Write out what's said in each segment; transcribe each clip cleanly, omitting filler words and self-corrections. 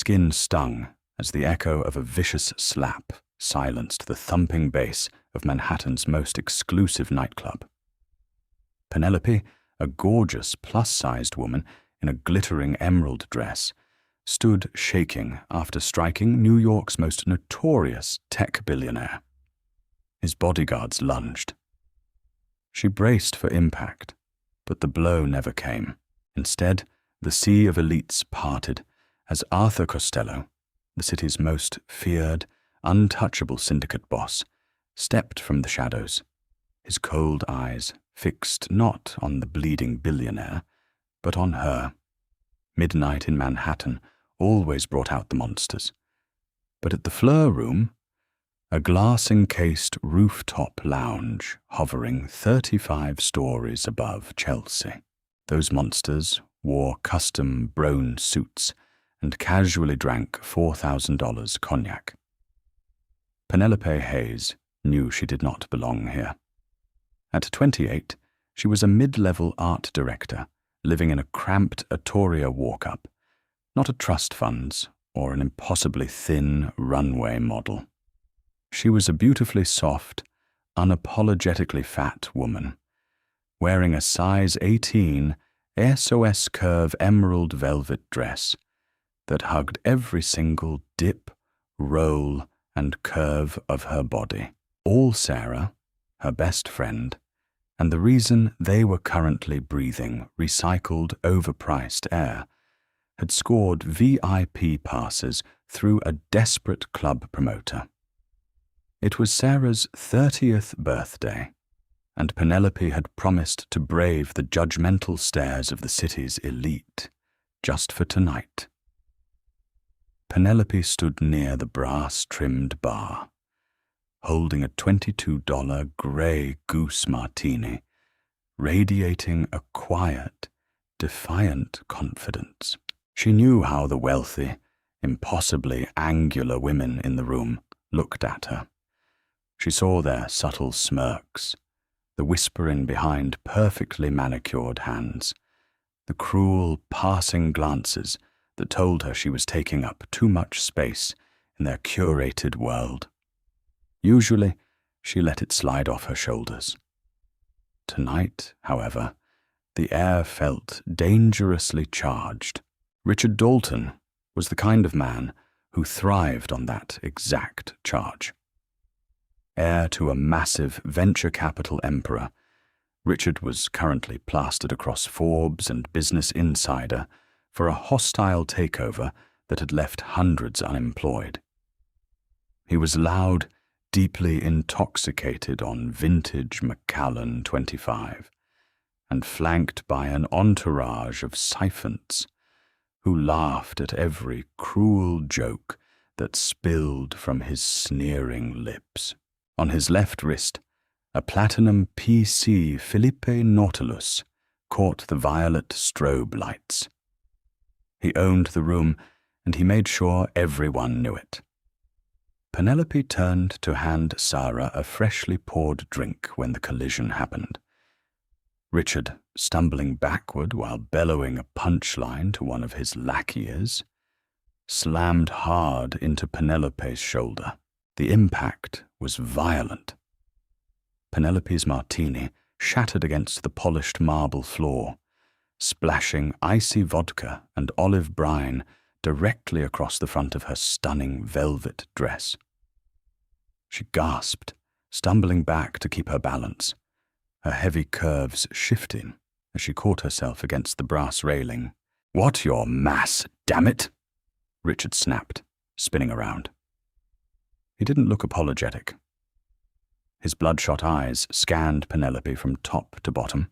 skin stung as the echo of a vicious slap silenced the thumping bass of Manhattan's most exclusive nightclub. Penelope, a gorgeous plus-sized woman in a glittering emerald dress, stood shaking after striking New York's most notorious tech billionaire. His bodyguards lunged. She braced for impact, but the blow never came. Instead, the sea of elites parted as Arthur Costello, the city's most feared, untouchable syndicate boss, stepped from the shadows, his cold eyes fixed not on the bleeding billionaire, but on her. Midnight in Manhattan always brought out the monsters. But at the Fleur Room, a glass-encased rooftop lounge hovering 35 stories above Chelsea, those monsters wore custom brown suits and casually drank $4,000 cognac. Penelope Hayes knew she did not belong here. At 28, she was a mid-level art director living in a cramped Atoria walk-up, not a trust funds or an impossibly thin runway model. She was a beautifully soft, unapologetically fat woman, wearing a size 18 SOS curve emerald velvet dress that hugged every single dip, roll, and curve of her body. All Sarah, her best friend, and the reason they were currently breathing recycled, overpriced air, had scored VIP passes through a desperate club promoter. It was Sarah's 30th birthday, and Penelope had promised to brave the judgmental stares of the city's elite just for tonight. Penelope stood near the brass-trimmed bar, holding a $22 Grey Goose martini, radiating a quiet, defiant confidence. She knew how the wealthy, impossibly angular women in the room looked at her. She saw their subtle smirks, the whispering behind perfectly manicured hands, the cruel passing glances that told her she was taking up too much space in their curated world. Usually, she let it slide off her shoulders. Tonight, however, the air felt dangerously charged. Richard Dalton was the kind of man who thrived on that exact charge. Heir to a massive venture capital emperor, Richard was currently plastered across Forbes and Business Insider for a hostile takeover that had left hundreds unemployed. He was loud, deeply intoxicated on vintage Macallan 25, and flanked by an entourage of syphants who laughed at every cruel joke that spilled from his sneering lips. On his left wrist, a platinum PC Philippe Nautilus caught the violet strobe lights. He owned the room, and he made sure everyone knew it. Penelope turned to hand Sarah a freshly poured drink when the collision happened. Richard, stumbling backward while bellowing a punchline to one of his lackeys, slammed hard into Penelope's shoulder. The impact was violent. Penelope's martini shattered against the polished marble floor, splashing icy vodka and olive brine directly across the front of her stunning velvet dress. She gasped, stumbling back to keep her balance, her heavy curves shifting as she caught herself against the brass railing. "What your mass, damn it!" Richard snapped, spinning around. He didn't look apologetic. His bloodshot eyes scanned Penelope from top to bottom,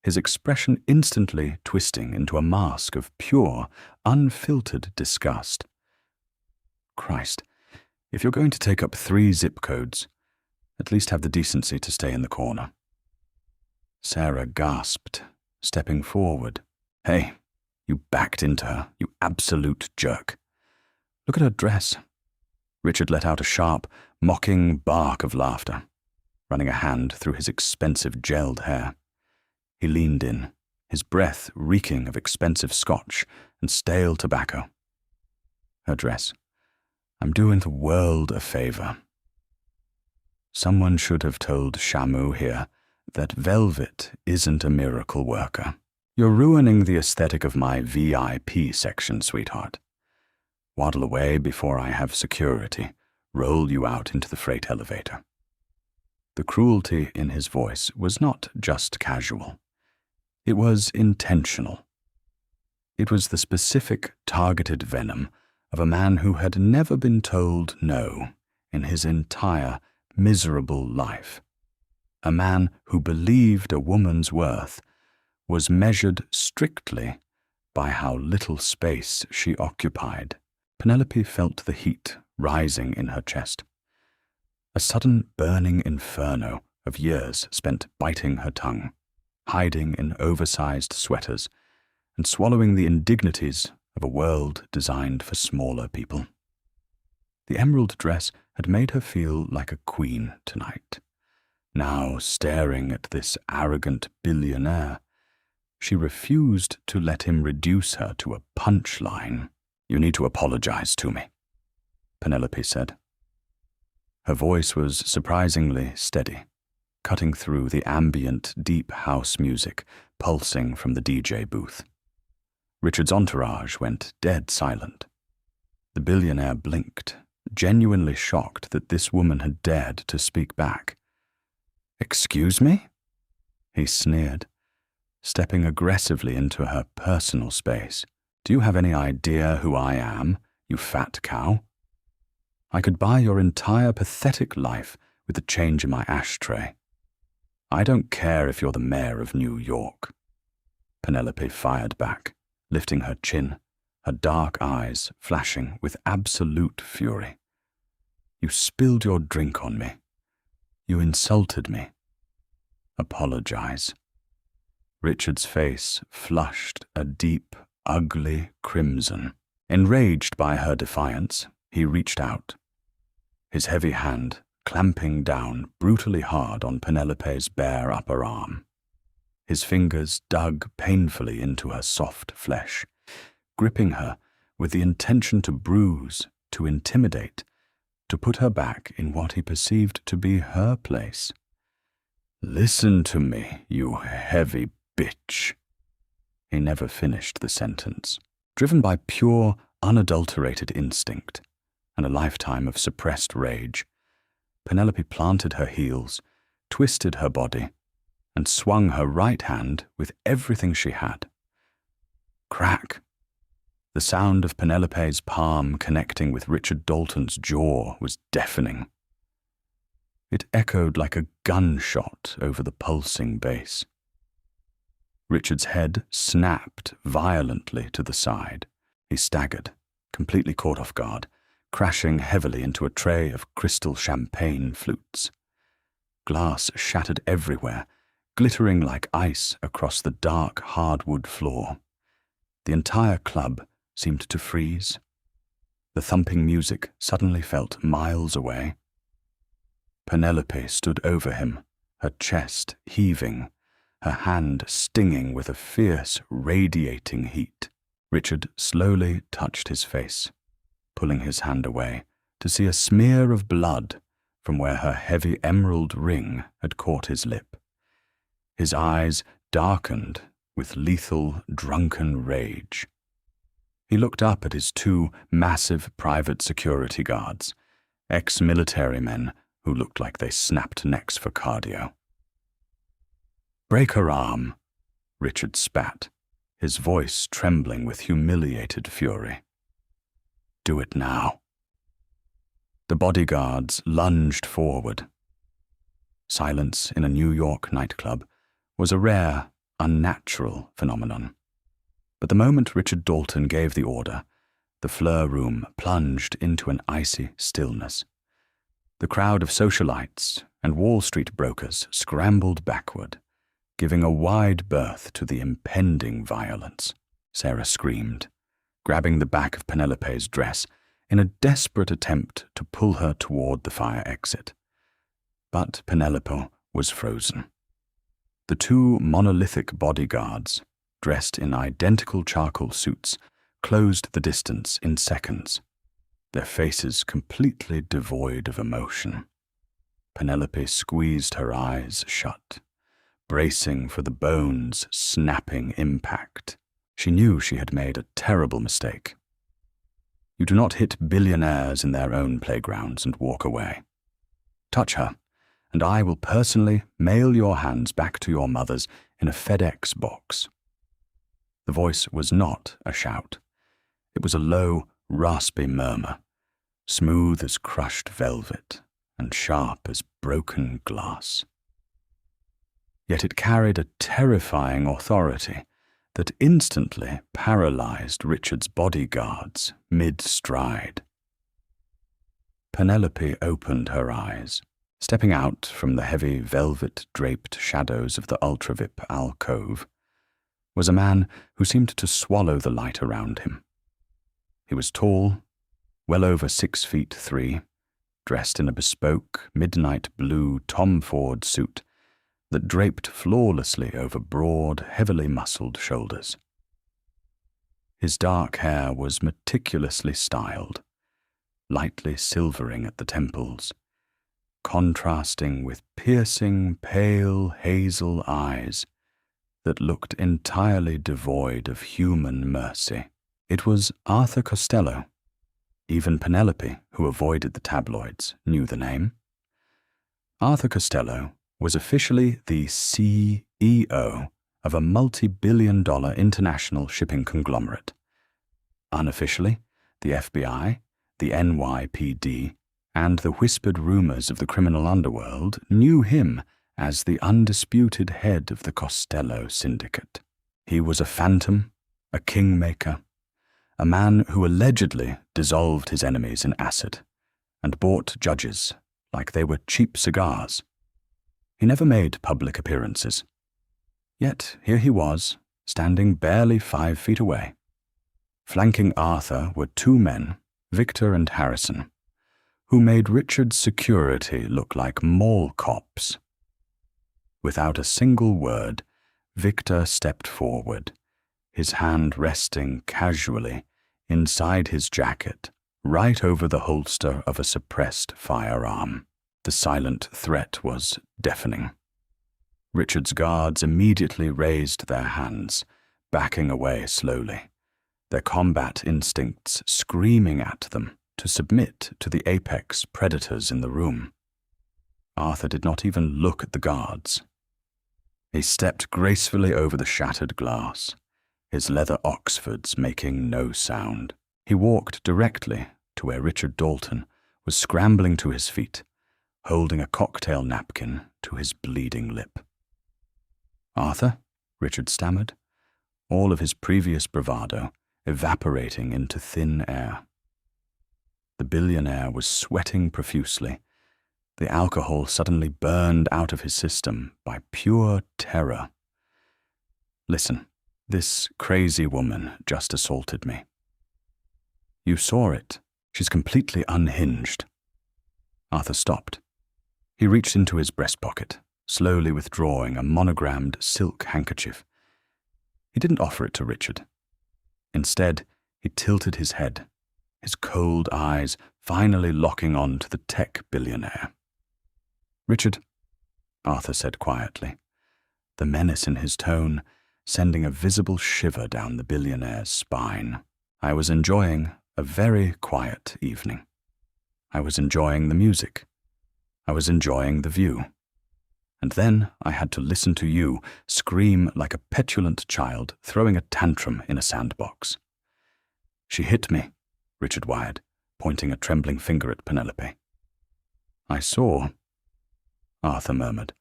his expression instantly twisting into a mask of pure, unfiltered disgust. Christ, if you're going to take up 3 zip codes, at least have the decency to stay in the corner. Sarah gasped, stepping forward. "Hey, you backed into her, you absolute jerk. Look at her dress." Richard let out a sharp, mocking bark of laughter, running a hand through his expensive gelled hair. He leaned in, his breath reeking of expensive scotch and stale tobacco. her dress. "I'm doing the world a favor." Someone should have told Shamu here that Velvet isn't a miracle worker. "You're ruining the aesthetic of my VIP section, sweetheart. Waddle away before I have security roll you out into the freight elevator." The cruelty in his voice was not just casual. It was intentional. It was the specific, targeted venom of a man who had never been told no in his entire miserable life. A man who believed a woman's worth was measured strictly by how little space she occupied. Penelope felt the heat rising in her chest. A sudden burning inferno of years spent biting her tongue, hiding in oversized sweaters, and swallowing the indignities of a world designed for smaller people. The emerald dress had made her feel like a queen tonight. Now, staring at this arrogant billionaire, she refused to let him reduce her to a punchline. "You need to apologize to me," Penelope said. Her voice was surprisingly steady, cutting through the ambient, deep house music pulsing from the DJ booth. Richard's entourage went dead silent. The billionaire blinked, genuinely shocked that this woman had dared to speak back. "Excuse me?" he sneered, stepping aggressively into her personal space. "Do you have any idea who I am, you fat cow? I could buy your entire pathetic life with a change in my ashtray. I don't care if you're the mayor of New York." Penelope fired back, lifting her chin, her dark eyes flashing with absolute fury. "You spilled your drink on me. You insulted me. Apologize." Richard's face flushed a deep, ugly crimson. Enraged by her defiance, he reached out, his heavy hand clamping down brutally hard on Penelope's bare upper arm. His fingers dug painfully into her soft flesh, gripping her with the intention to bruise, to intimidate, to put her back in what he perceived to be her place. "Listen to me, you heavy bitch." He never finished the sentence. Driven by pure, unadulterated instinct and a lifetime of suppressed rage, Penelope planted her heels, twisted her body, and swung her right hand with everything she had. Crack! The sound of Penelope's palm connecting with Richard Dalton's jaw was deafening. It echoed like a gunshot over the pulsing bass. Richard's head snapped violently to the side. He staggered, completely caught off guard, crashing heavily into a tray of crystal champagne flutes. Glass shattered everywhere, glittering like ice across the dark hardwood floor. The entire club seemed to freeze. The thumping music suddenly felt miles away. Penelope stood over him, her chest heaving, her hand stinging with a fierce, radiating heat. Richard slowly touched his face, pulling his hand away to see a smear of blood from where her heavy emerald ring had caught his lip. His eyes darkened with lethal, drunken rage. He looked up at his two massive private security guards, ex-military men who looked like they snapped necks for cardio. "Break her arm," Richard spat, his voice trembling with humiliated fury. "Do it now." The bodyguards lunged forward. Silence in a New York nightclub was a rare, unnatural phenomenon. But the moment Richard Dalton gave the order, the Fleur room plunged into an icy stillness. The crowd of socialites and Wall Street brokers scrambled backward, giving a wide berth to the impending violence. Sarah screamed, grabbing the back of Penelope's dress in a desperate attempt to pull her toward the fire exit. But Penelope was frozen. The two monolithic bodyguards, dressed in identical charcoal suits, closed the distance in seconds, their faces completely devoid of emotion. Penelope squeezed her eyes shut, bracing for the bones' snapping impact. She knew she had made a terrible mistake. You do not hit billionaires in their own playgrounds and walk away. Touch her, and I will personally mail your hands back to your mothers in a FedEx box. The voice was not a shout. It was a low, raspy murmur, smooth as crushed velvet and sharp as broken glass. Yet it carried a terrifying authority that instantly paralyzed Richard's bodyguards mid-stride. Penelope opened her eyes. Stepping out from the heavy velvet-draped shadows of the ultra-VIP alcove was a man who seemed to swallow the light around him. He was tall, well over 6'3", dressed in a bespoke, midnight blue Tom Ford suit that draped flawlessly over broad, heavily muscled shoulders. His dark hair was meticulously styled, lightly silvering at the temples, contrasting with piercing, pale hazel eyes that looked entirely devoid of human mercy. It was Arthur Costello. Even Penelope, who avoided the tabloids, knew the name. Arthur Costello was officially the CEO of a multi-billion-dollar international shipping conglomerate. Unofficially, the FBI, the NYPD, and the whispered rumors of the criminal underworld knew him as the undisputed head of the Costello syndicate. He was a phantom, a kingmaker, a man who allegedly dissolved his enemies in acid and bought judges like they were cheap cigars. He never made public appearances. Yet here he was, standing barely 5 feet away. Flanking Arthur were 2 men, Victor and Harrison, who made Richard's security look like mall cops. Without a single word, Victor stepped forward, his hand resting casually inside his jacket, right over the holster of a suppressed firearm. The silent threat was deafening. Richard's guards immediately raised their hands, backing away slowly, their combat instincts screaming at them to submit to the apex predators in the room. Arthur did not even look at the guards. He stepped gracefully over the shattered glass, his leather Oxfords making no sound. He walked directly to where Richard Dalton was scrambling to his feet, holding a cocktail napkin to his bleeding lip. "Arthur?" Richard stammered, all of his previous bravado evaporating into thin air. The billionaire was sweating profusely. The alcohol suddenly burned out of his system by pure terror. "Listen, this crazy woman just assaulted me. You saw it. She's completely unhinged." Arthur stopped. He reached into his breast pocket, slowly withdrawing a monogrammed silk handkerchief. He didn't offer it to Richard. Instead, he tilted his head, his cold eyes finally locking on to the tech billionaire. "Richard," Arthur said quietly, the menace in his tone sending a visible shiver down the billionaire's spine. "I was enjoying a very quiet evening. I was enjoying the music. I was enjoying the view. And then I had to listen to you scream like a petulant child throwing a tantrum in a sandbox." "She hit me," Richard wired, pointing a trembling finger at Penelope. "I saw," Arthur murmured,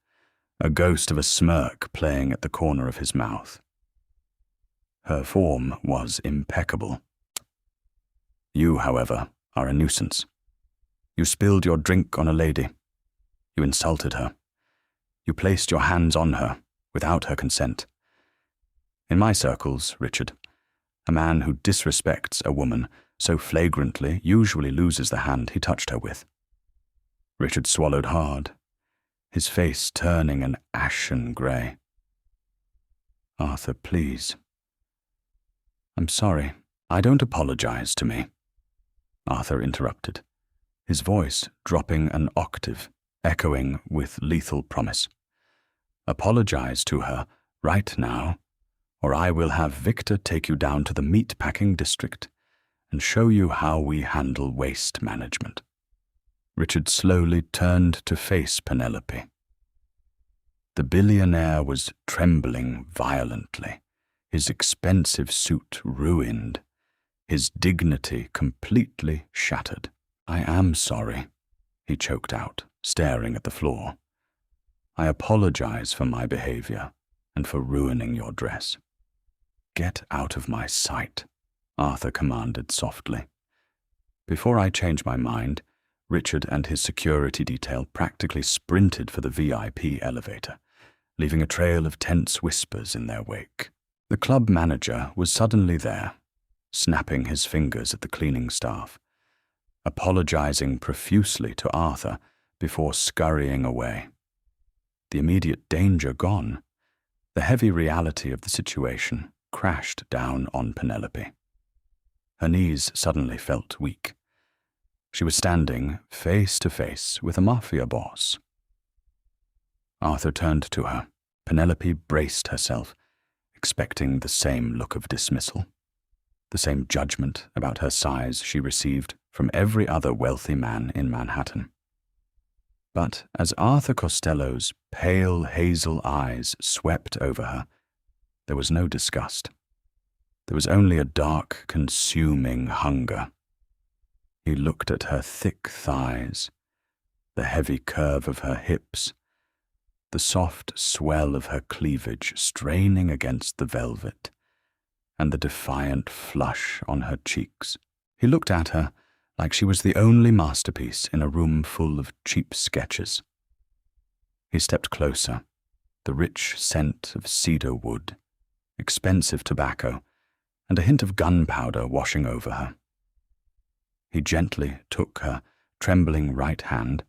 a ghost of a smirk playing at the corner of his mouth. "Her form was impeccable. You, however, are a nuisance. You spilled your drink on a lady. You insulted her. You placed your hands on her without her consent. In my circles, Richard, a man who disrespects a woman so flagrantly usually loses the hand he touched her with." Richard swallowed hard, his face turning an ashen grey. "Arthur, please." "I'm sorry. I don't apologize to me." Arthur interrupted, his voice dropping an octave, echoing with lethal promise. "Apologize to her right now, or I will have Victor take you down to the meat-packing district and show you how we handle waste management." Richard slowly turned to face Penelope. The billionaire was trembling violently, his expensive suit ruined, his dignity completely shattered. "I am sorry," he choked out, staring at the floor. "I apologize for my behavior and for ruining your dress." "Get out of my sight," Arthur commanded softly. Before I change my mind, Richard and his security detail practically sprinted for the VIP elevator, leaving a trail of tense whispers in their wake. The club manager was suddenly there, snapping his fingers at the cleaning staff, apologizing profusely to Arthur before scurrying away. The immediate danger gone, the heavy reality of the situation crashed down on Penelope. Her knees suddenly felt weak. She was standing face to face with a mafia boss. Arthur turned to her. Penelope braced herself, expecting the same look of dismissal, the same judgment about her size she received from every other wealthy man in Manhattan. But as Arthur Costello's pale hazel eyes swept over her, there was no disgust. There was only a dark, consuming hunger. He looked at her thick thighs, the heavy curve of her hips, the soft swell of her cleavage straining against the velvet, and the defiant flush on her cheeks. He looked at her like she was the only masterpiece in a room full of cheap sketches. He stepped closer, the rich scent of cedar wood, expensive tobacco, and a hint of gunpowder washing over her. He gently took her trembling right hand,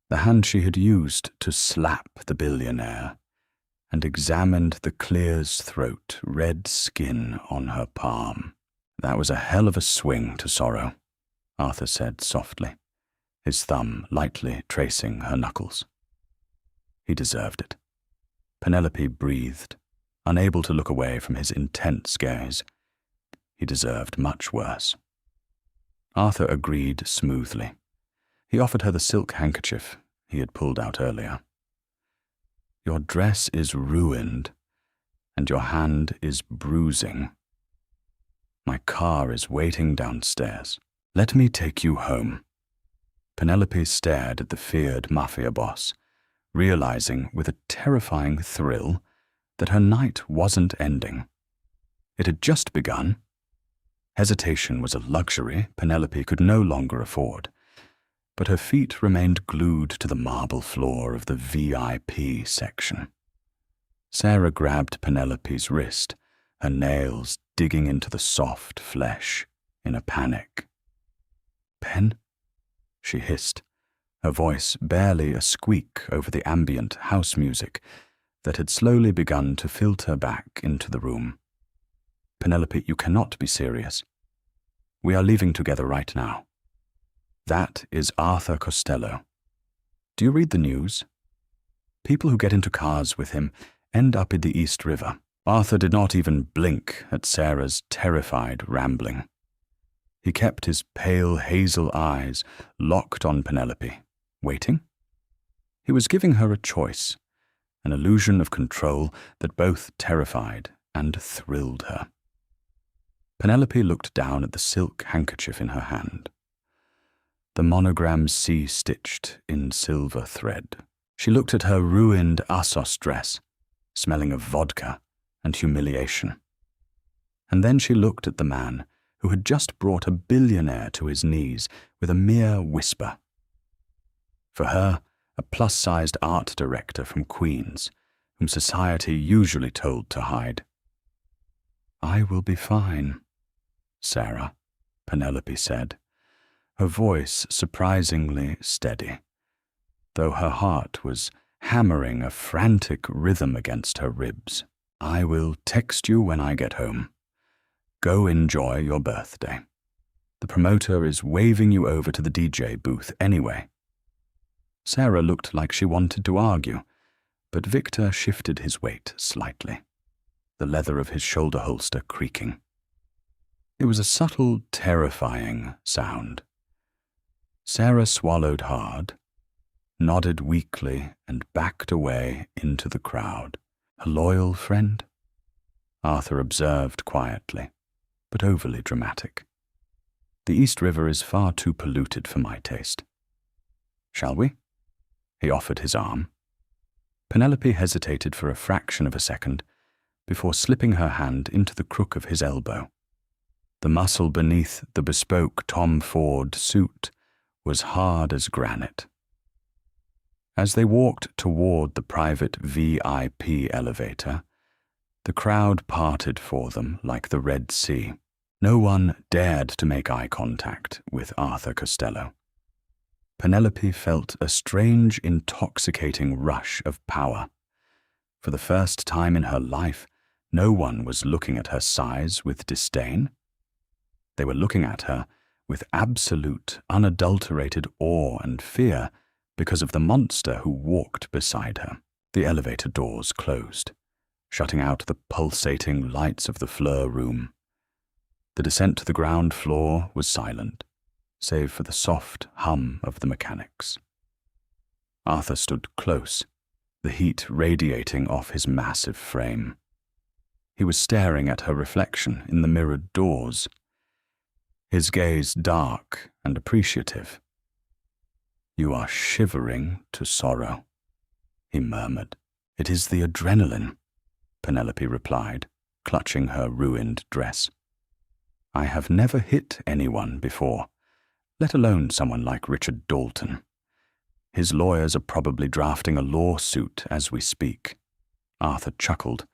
the hand she had used to slap the billionaire, and examined the clear's throat, red skin on her palm. "That was a hell of a swing to Sorrow," Arthur said softly, his thumb lightly tracing her knuckles. "He deserved it." Penelope breathed, unable to look away from his intense gaze. He deserved much worse. Arthur agreed smoothly. He offered her the silk handkerchief he had pulled out earlier. "Your dress is ruined, and your hand is bruising. My car is waiting downstairs. Let me take you home." Penelope stared at the feared mafia boss, realizing with a terrifying thrill that her night wasn't ending. It had just begun. Hesitation was a luxury Penelope could no longer afford, but her feet remained glued to the marble floor of the VIP section. Sarah grabbed Penelope's wrist, her nails digging into the soft flesh in a panic. "Pen?" she hissed, her voice barely a squeak over the ambient house music that had slowly begun to filter back into the room. "Penelope, you cannot be serious. We are leaving together right now. That is Arthur Costello. Do you read the news? People who get into cars with him end up in the East River." Arthur did not even blink at Sarah's terrified rambling. He kept his pale hazel eyes locked on Penelope, waiting. He was giving her a choice, an illusion of control that both terrified and thrilled her. Penelope looked down at the silk handkerchief in her hand, the monogram C stitched in silver thread. She looked at her ruined Assos dress, smelling of vodka and humiliation. And then she looked at the man who had just brought a billionaire to his knees with a mere whisper. For her, a plus-sized art director from Queens, whom society usually told to hide. "I will be fine, Sarah," Penelope said, her voice surprisingly steady, though her heart was hammering a frantic rhythm against her ribs. "I will text you when I get home. Go enjoy your birthday." The promoter is waving you over to the DJ booth anyway." Sarah looked like she wanted to argue, but Victor shifted his weight slightly, the leather of his shoulder holster creaking. It was a subtle, terrifying sound. Sarah swallowed hard, nodded weakly, and backed away into the crowd. "A loyal friend?" Arthur observed quietly, but overly dramatic. "The East River is far too polluted for my taste. Shall we?" He offered his arm. Penelope hesitated for a fraction of a second before slipping her hand into the crook of his elbow. The muscle beneath the bespoke Tom Ford suit was hard as granite. As they walked toward the private VIP elevator, the crowd parted for them like the Red Sea. No one dared to make eye contact with Arthur Costello. Penelope felt a strange, intoxicating rush of power. For the first time in her life, no one was looking at her size with disdain. They were looking at her with absolute, unadulterated awe and fear because of the monster who walked beside her. The elevator doors closed, shutting out the pulsating lights of the Fleur room. The descent to the ground floor was silent, save for the soft hum of the mechanics. Arthur stood close, the heat radiating off his massive frame. He was staring at her reflection in the mirrored doors, his gaze dark and appreciative. "You are shivering to sorrow," he murmured. "It is the adrenaline," Penelope replied, clutching her ruined dress. "I have never hit anyone before, let alone someone like Richard Dalton. His lawyers are probably drafting a lawsuit as we speak." Arthur chuckled,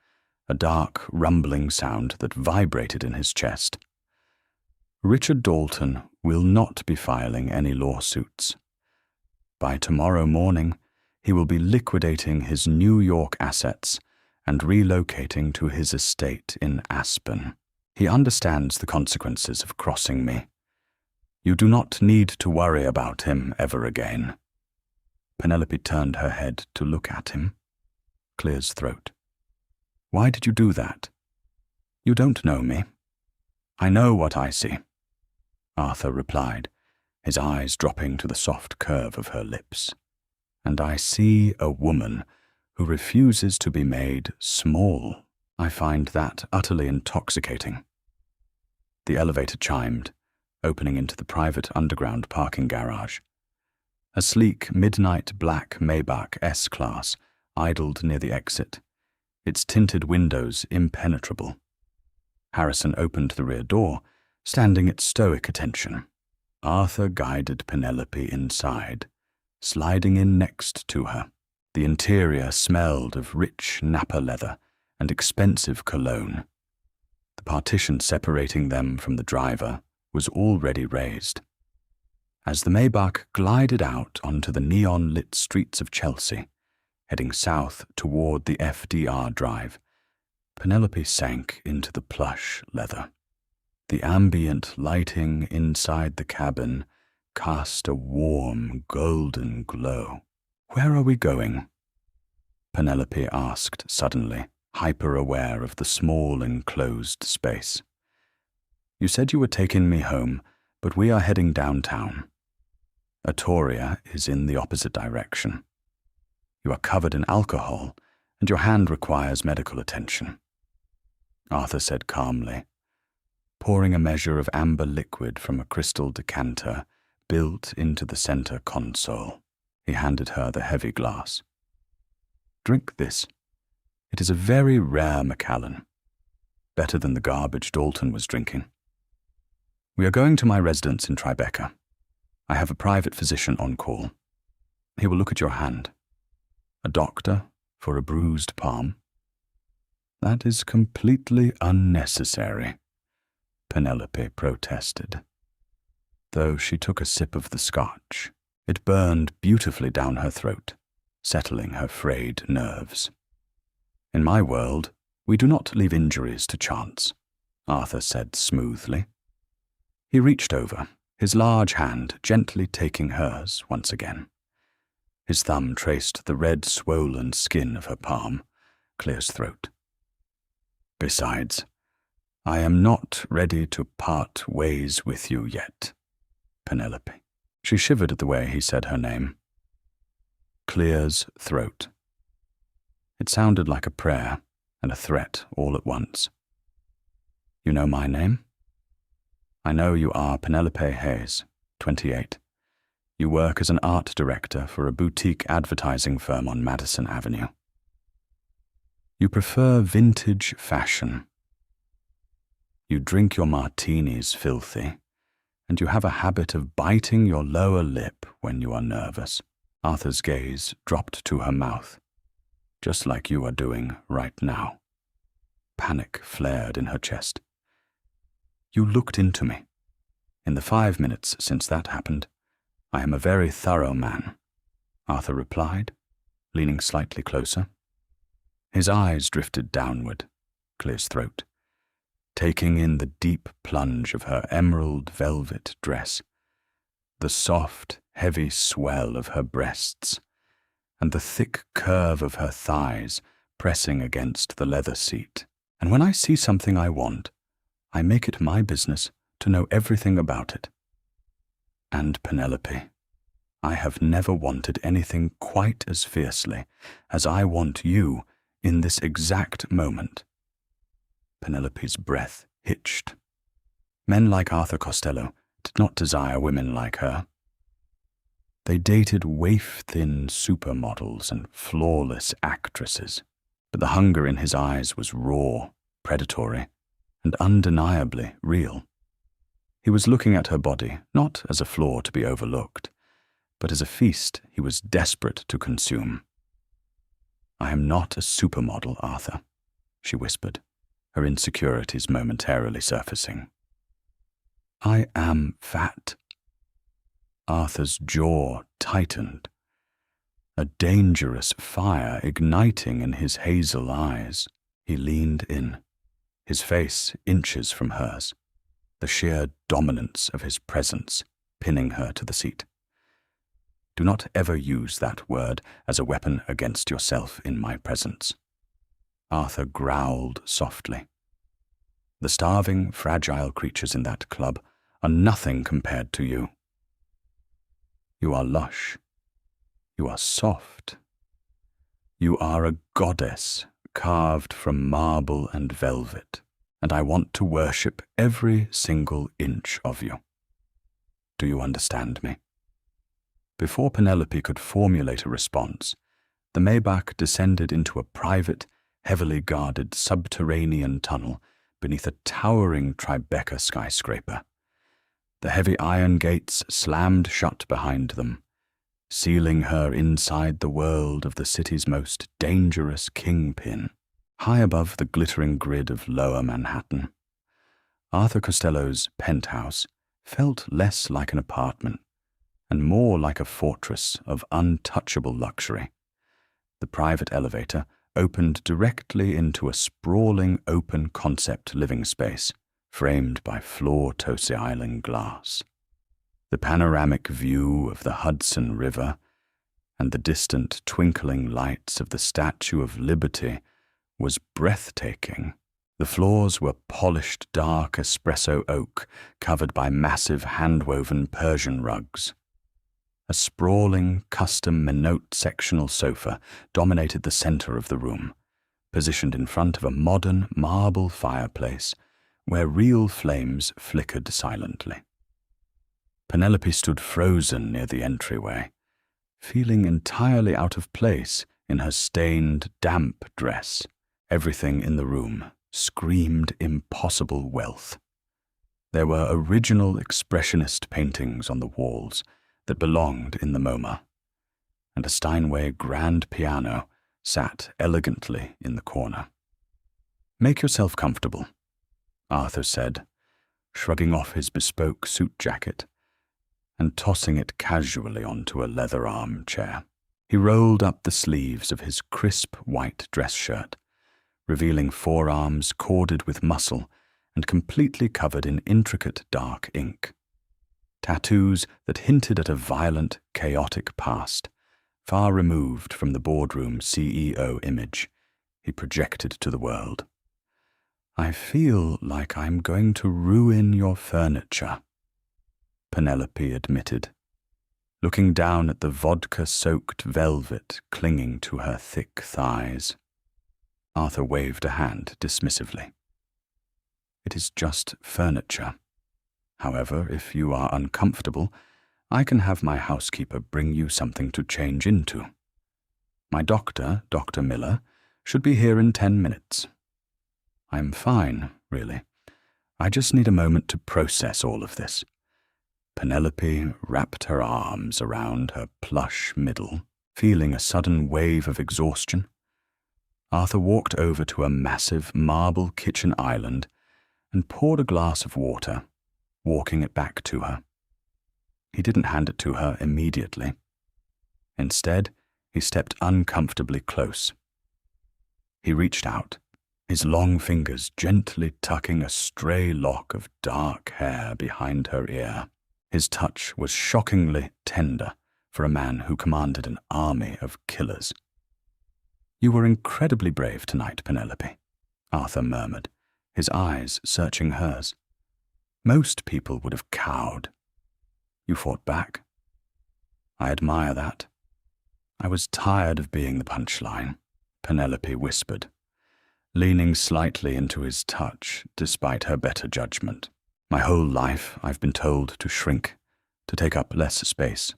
a dark, rumbling sound that vibrated in his chest. "Richard Dalton will not be filing any lawsuits. By tomorrow morning, he will be liquidating his New York assets and relocating to his estate in Aspen. He understands the consequences of crossing me. You do not need to worry about him ever again." Penelope turned her head to look at him, clear his throat. "Why did you do that?" "You don't know me." "I know what I see," Arthur replied, his eyes dropping to the soft curve of her lips. "And I see a woman who refuses to be made small. I find that utterly intoxicating." The elevator chimed, opening into the private underground parking garage. A sleek, midnight black Maybach S-Class idled near the exit, its tinted windows impenetrable. Harrison opened the rear door, standing at stoic attention. Arthur guided Penelope inside, sliding in next to her. The interior smelled of rich Napa leather and expensive cologne. The partition separating them from the driver was already raised. As the Maybach glided out onto the neon-lit streets of Chelsea, heading south toward the FDR Drive, Penelope sank into the plush leather. The ambient lighting inside the cabin cast a warm, golden glow. "Where are we going?" Penelope asked suddenly, hyper-aware of the small enclosed space. "You said you were taking me home, but we are heading downtown. Atoria is in the opposite direction. You are covered in alcohol, and your hand requires medical attention," Arthur said calmly, pouring a measure of amber liquid from a crystal decanter built into the center console. He handed her the heavy glass. "Drink this. It is a very rare Macallan. Better than the garbage Dalton was drinking. We are going to my residence in Tribeca. I have a private physician on call. He will look at your hand. A doctor for a bruised palm." "That is completely unnecessary," Penelope protested. Though she took a sip of the scotch, it burned beautifully down her throat, settling her frayed nerves. "In my world, we do not leave injuries to chance," Arthur said smoothly. He reached over, his large hand gently taking hers once again. His thumb traced the red, swollen skin of her palm, Clear's throat. Besides, I am not ready to part ways with you yet, Penelope. She shivered at the way he said her name. Clear's throat. It sounded like a prayer and a threat all at once. You know my name? I know you are Penelope Hayes, 28. You work as an art director for a boutique advertising firm on Madison Avenue. You prefer vintage fashion. You drink your martinis filthy, and you have a habit of biting your lower lip when you are nervous. Arthur's gaze dropped to her mouth, just like you are doing right now. Panic flared in her chest. You looked into me. In the 5 minutes since that happened, I am a very thorough man, Arthur replied, leaning slightly closer. His eyes drifted downward, Clear's throat, taking in the deep plunge of her emerald velvet dress, the soft, heavy swell of her breasts, and the thick curve of her thighs pressing against the leather seat. And when I see something I want, I make it my business to know everything about it. And Penelope, I have never wanted anything quite as fiercely as I want you in this exact moment. Penelope's breath hitched. Men like Arthur Costello did not desire women like her. They dated waif-thin supermodels and flawless actresses, but the hunger in his eyes was raw, predatory, and undeniably real. He was looking at her body not as a flaw to be overlooked, but as a feast he was desperate to consume. I am not a supermodel, Arthur, she whispered, her insecurities momentarily surfacing. I am fat. Arthur's jaw tightened, a dangerous fire igniting in his hazel eyes. He leaned in, his face inches from hers, the sheer dominance of his presence pinning her to the seat. Do not ever use that word as a weapon against yourself in my presence. Arthur growled softly. The starving, fragile creatures in that club are nothing compared to you. You are lush. You are soft. You are a goddess carved from marble and velvet, and I want to worship every single inch of you. Do you understand me? Before Penelope could formulate a response, the Maybach descended into a private, heavily guarded subterranean tunnel beneath a towering Tribeca skyscraper. The heavy iron gates slammed shut behind them, sealing her inside the world of the city's most dangerous kingpin. High above the glittering grid of lower Manhattan, Arthur Costello's penthouse felt less like an apartment and more like a fortress of untouchable luxury. The private elevator opened directly into a sprawling open-concept living space framed by floor-to-ceiling glass. The panoramic view of the Hudson River and the distant twinkling lights of the Statue of Liberty was breathtaking. The floors were polished dark espresso oak covered by massive hand-woven Persian rugs. A sprawling, custom Minot sectional sofa dominated the center of the room, positioned in front of a modern marble fireplace where real flames flickered silently. Penelope stood frozen near the entryway, feeling entirely out of place in her stained, damp dress. Everything in the room screamed impossible wealth. There were original expressionist paintings on the walls that belonged in the MoMA, and a Steinway grand piano sat elegantly in the corner. "Make yourself comfortable," Arthur said, shrugging off his bespoke suit jacket and tossing it casually onto a leather armchair. He rolled up the sleeves of his crisp white dress shirt, revealing forearms corded with muscle and completely covered in intricate dark ink. Tattoos that hinted at a violent, chaotic past, far removed from the boardroom CEO image he projected to the world. "I feel like I'm going to ruin your furniture," Penelope admitted, looking down at the vodka-soaked velvet clinging to her thick thighs. Arthur waved a hand dismissively. "It is just furniture. However, if you are uncomfortable, I can have my housekeeper bring you something to change into. My doctor, Dr. Miller, should be here in 10 minutes. I'm fine, really. I just need a moment to process all of this." Penelope wrapped her arms around her plush middle, feeling a sudden wave of exhaustion. Arthur walked over to a massive marble kitchen island and poured a glass of water, walking it back to her. He didn't hand it to her immediately. Instead, he stepped uncomfortably close. He reached out, his long fingers gently tucking a stray lock of dark hair behind her ear. His touch was shockingly tender for a man who commanded an army of killers. "You were incredibly brave tonight, Penelope," Arthur murmured, his eyes searching hers. "Most people would have cowed. You fought back. I admire that." "I was tired of being the punchline," Penelope whispered, leaning slightly into his touch despite her better judgment. "My whole life I've been told to shrink, to take up less space,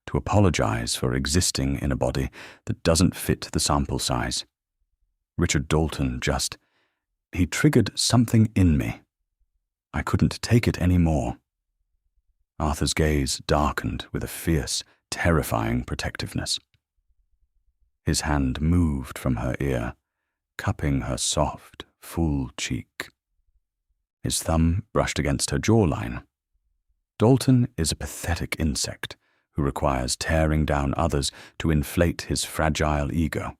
to apologize for existing in a body that doesn't fit the sample size. Richard Dalton he triggered something in me. I couldn't take it anymore." Arthur's gaze darkened with a fierce, terrifying protectiveness. His hand moved from her ear, cupping her soft, full cheek. His thumb brushed against her jawline. "Dalton is a pathetic insect who requires tearing down others to inflate his fragile ego.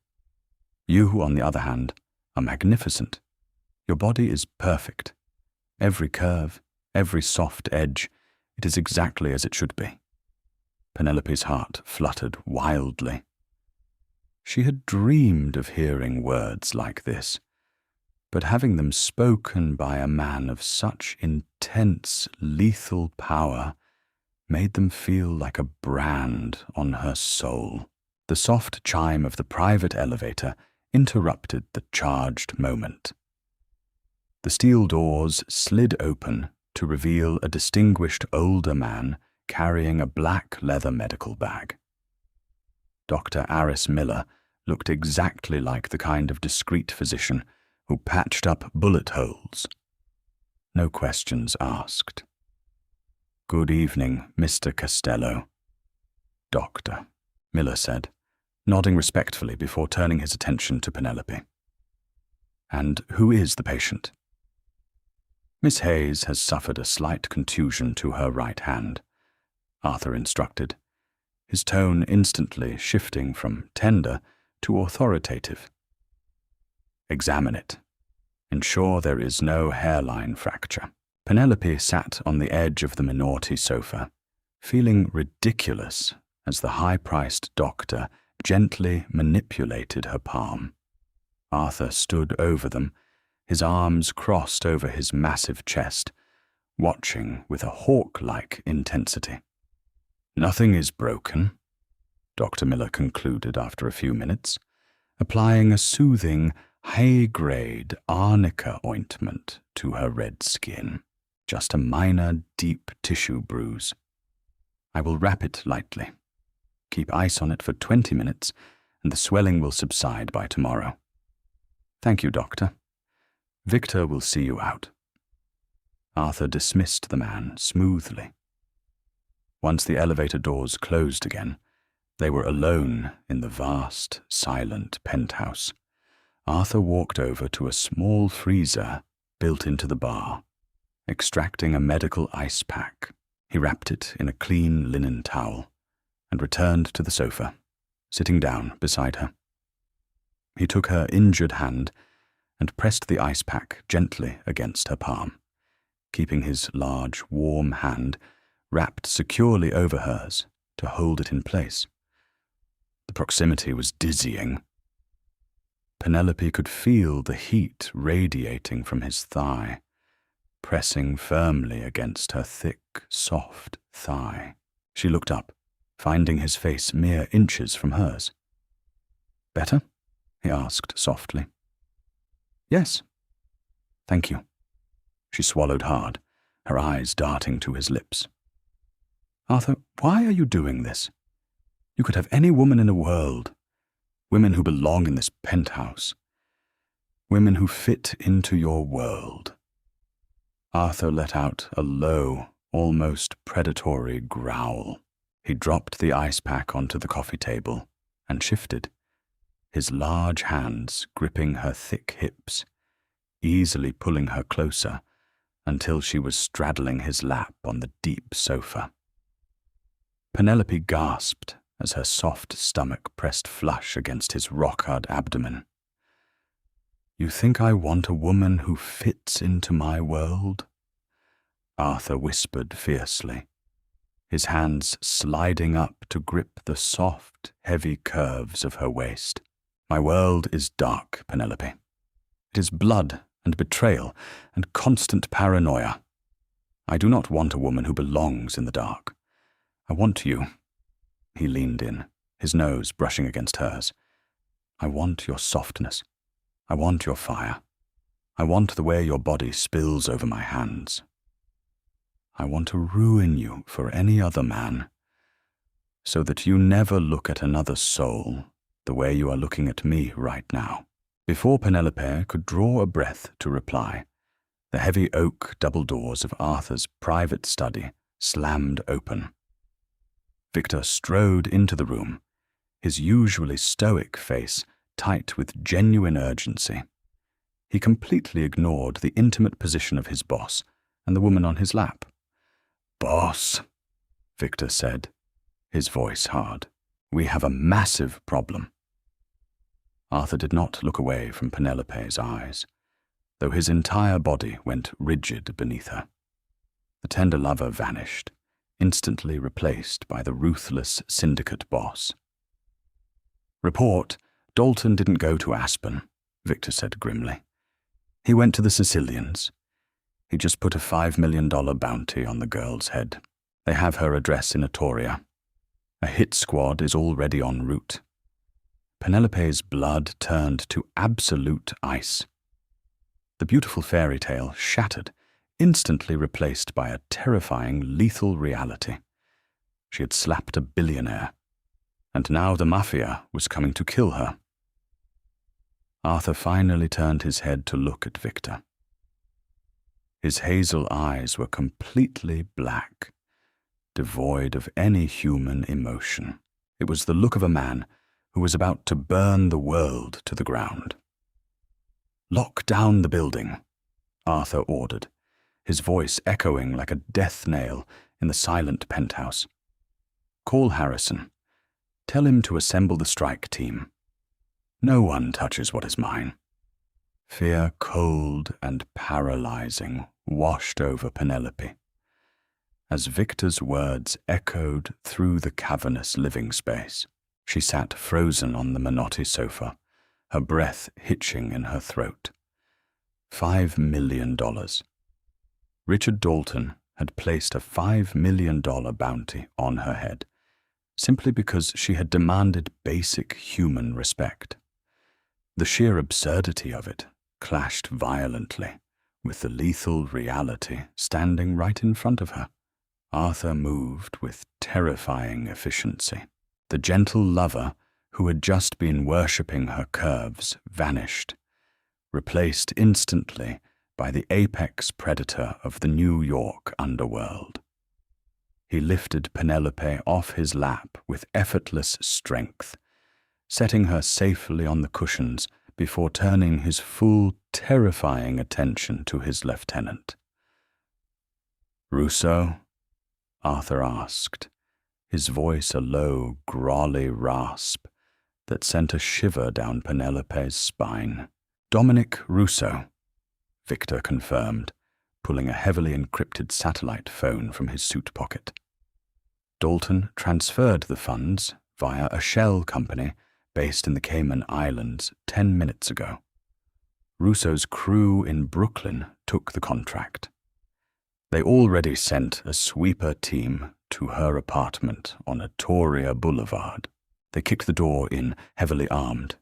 You, on the other hand, are magnificent. Your body is perfect. Every curve, every soft edge, it is exactly as it should be." Penelope's heart fluttered wildly. She had dreamed of hearing words like this, but having them spoken by a man of such intense, lethal power made them feel like a brand on her soul. The soft chime of the private elevator interrupted the charged moment. The steel doors slid open to reveal a distinguished older man carrying a black leather medical bag. Dr. Aris Miller looked exactly like the kind of discreet physician who patched up bullet holes. No questions asked. "Good evening, Mr. Costello." "Doctor," Miller said, nodding respectfully before turning his attention to Penelope. "And who is the patient?" "Miss Hayes has suffered a slight contusion to her right hand," Arthur instructed, his tone instantly shifting from tender to authoritative. "Examine it. Ensure there is no hairline fracture." Penelope sat on the edge of the Minority sofa, feeling ridiculous as the high-priced doctor gently manipulated her palm. Arthur stood over them, his arms crossed over his massive chest, watching with a hawk-like intensity. "Nothing is broken," Dr. Miller concluded after a few minutes, applying a soothing, high-grade arnica ointment to her red skin. "Just a minor, deep tissue bruise. I will wrap it lightly. Keep ice on it for 20 minutes, and the swelling will subside by tomorrow." "Thank you, Doctor. Victor will see you out." Arthur dismissed the man smoothly. Once the elevator doors closed again, they were alone in the vast, silent penthouse. Arthur walked over to a small freezer built into the bar, extracting a medical ice pack. He wrapped it in a clean linen towel and returned to the sofa, sitting down beside her. He took her injured hand and pressed the ice pack gently against her palm, keeping his large, warm hand wrapped securely over hers to hold it in place. The proximity was dizzying. Penelope could feel the heat radiating from his thigh, pressing firmly against her thick, soft thigh. She looked up, finding his face mere inches from hers. "Better?" he asked softly. "Yes. Thank you." She swallowed hard, her eyes darting to his lips. "Arthur, why are you doing this? You could have any woman in the world. Women who belong in this penthouse. Women who fit into your world." Arthur let out a low, almost predatory growl. He dropped the ice pack onto the coffee table and shifted, his large hands gripping her thick hips, easily pulling her closer until she was straddling his lap on the deep sofa. Penelope gasped as her soft stomach pressed flush against his rock-hard abdomen. "You think I want a woman who fits into my world?" Arthur whispered fiercely, his hands sliding up to grip the soft, heavy curves of her waist. "My world is dark, Penelope. It is blood and betrayal and constant paranoia. I do not want a woman who belongs in the dark. I want you." He leaned in, his nose brushing against hers. "I want your softness. I want your fire. I want the way your body spills over my hands. I want to ruin you for any other man, so that you never look at another soul the way you are looking at me right now." Before Penelope could draw a breath to reply, the heavy oak double doors of Arthur's private study slammed open. Victor strode into the room, his usually stoic face tight with genuine urgency. He completely ignored the intimate position of his boss and the woman on his lap. "Boss," Victor said, his voice hard, "we have a massive problem." Arthur did not look away from Penelope's eyes, though his entire body went rigid beneath her. The tender lover vanished, instantly replaced by the ruthless syndicate boss. "Report, Dalton didn't go to Aspen," Victor said grimly. "He went to the Sicilians. He just put a $5 million bounty on the girl's head. They have her address in Atoria. A hit squad is already en route." Penelope's blood turned to absolute ice. The beautiful fairy tale shattered, instantly replaced by a terrifying, lethal reality. She had slapped a billionaire, and now the Mafia was coming to kill her. Arthur finally turned his head to look at Victor. His hazel eyes were completely black, devoid of any human emotion. It was the look of a man who was about to burn the world to the ground. "Lock down the building," Arthur ordered, his voice echoing like a death nail in the silent penthouse. "Call Harrison. Tell him to assemble the strike team. No one touches what is mine." Fear, cold and paralyzing, washed over Penelope as Victor's words echoed through the cavernous living space. She sat frozen on the Menotti sofa, her breath hitching in her throat. $5 million. Richard Dalton had placed a $5 million bounty on her head, simply because she had demanded basic human respect. The sheer absurdity of it clashed violently with the lethal reality standing right in front of her. Arthur moved with terrifying efficiency. The gentle lover who had just been worshipping her curves vanished, replaced instantly by the apex predator of the New York underworld. He lifted Penelope off his lap with effortless strength, setting her safely on the cushions before turning his full, terrifying attention to his lieutenant. "Russo?" Arthur asked, his voice a low, growly rasp that sent a shiver down Penelope's spine. Dominic Russo, Victor confirmed, pulling a heavily encrypted satellite phone from his suit pocket. Dalton transferred the funds via a shell company based in the Cayman Islands 10 minutes ago. Russo's crew in Brooklyn took the contract. They already sent a sweeper team to her apartment on Atoria Boulevard. They kicked the door in, heavily armed.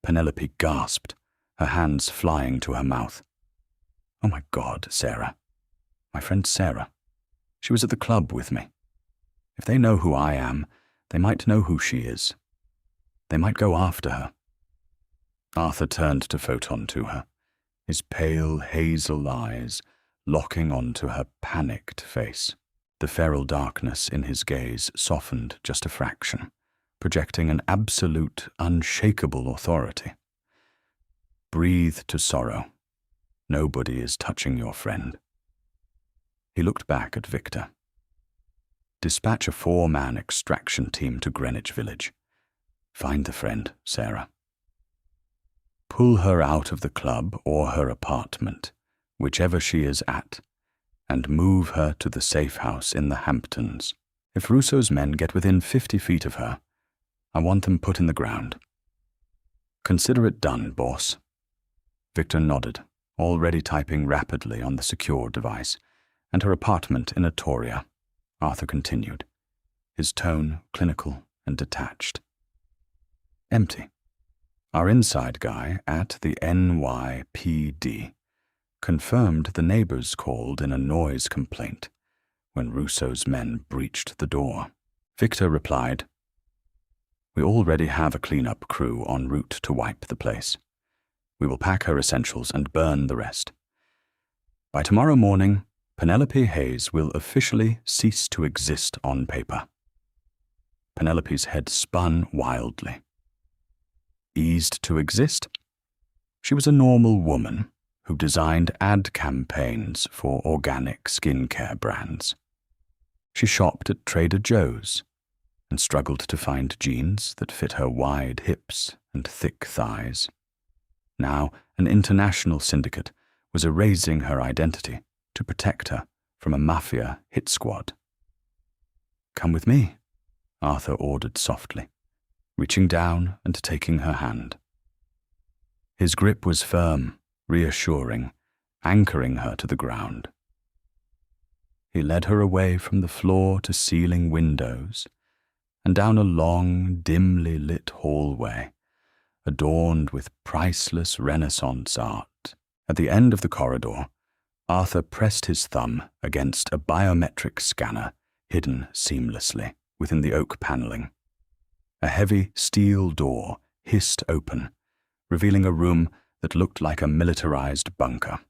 Penelope gasped, her hands flying to her mouth. "Oh my God, Sarah. My friend Sarah. She was at the club with me. If they know who I am, they might know who she is. They might go after her." Arthur turned to photon to her, his pale hazel eyes locking onto her panicked face. The feral darkness in his gaze softened just a fraction, projecting an absolute, unshakable authority. "Breathe to sorrow. Nobody is touching your friend." He looked back at Victor. "Dispatch a 4-man extraction team to Greenwich Village. Find the friend, Sarah. Pull her out of the club or her apartment, whichever she is at, and move her to the safe house in the Hamptons. If Russo's men get within 50 feet of her, I want them put in the ground." "Consider it done, boss." Victor nodded, already typing rapidly on the secure device, and her apartment in Atoria. Arthur continued, his tone clinical and detached. "Empty. Our inside guy at the NYPD confirmed the neighbors called in a noise complaint when Russo's men breached the door." Victor replied, "We already have a cleanup crew en route to wipe the place. We will pack her essentials and burn the rest. By tomorrow morning, Penelope Hayes will officially cease to exist on paper." Penelope's head spun wildly. Eased to exist? She was a normal woman who designed ad campaigns for organic skincare brands. She shopped at Trader Joe's and struggled to find jeans that fit her wide hips and thick thighs. Now, an international syndicate was erasing her identity to protect her from a mafia hit squad. "Come with me," Arthur ordered softly, reaching down and taking her hand. His grip was firm, reassuring, anchoring her to the ground. He led her away from the floor-to-ceiling windows and down a long, dimly lit hallway, adorned with priceless Renaissance art. At the end of the corridor, Arthur pressed his thumb against a biometric scanner hidden seamlessly within the oak paneling. A heavy steel door hissed open, revealing a room that looked like a militarized bunker.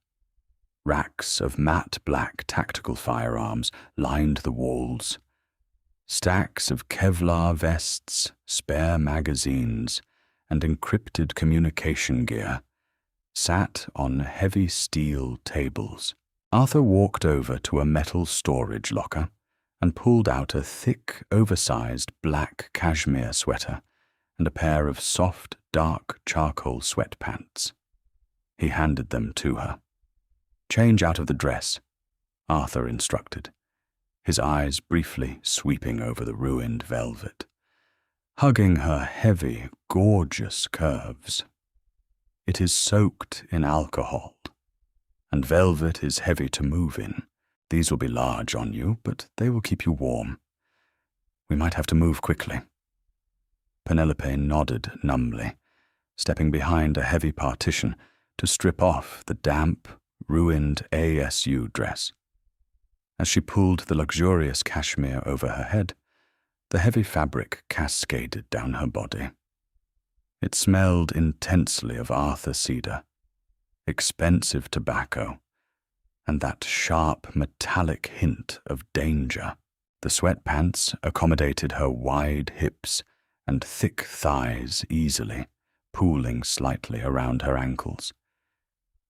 Racks of matte black tactical firearms lined the walls. Stacks of Kevlar vests, spare magazines, and encrypted communication gear sat on heavy steel tables. Arthur walked over to a metal storage locker and pulled out a thick, oversized black cashmere sweater and a pair of soft, dark charcoal sweatpants. He handed them to her. "Change out of the dress," Arthur instructed, his eyes briefly sweeping over the ruined velvet, hugging her heavy, gorgeous curves. "It is soaked in alcohol, and velvet is heavy to move in. These will be large on you, but they will keep you warm. We might have to move quickly." Penelope nodded numbly, stepping behind a heavy partition to strip off the damp, ruined ASU dress. As she pulled the luxurious cashmere over her head, the heavy fabric cascaded down her body. It smelled intensely of Arthur cedar, expensive tobacco, and that sharp metallic hint of danger. The sweatpants accommodated her wide hips and thick thighs easily, pooling slightly around her ankles.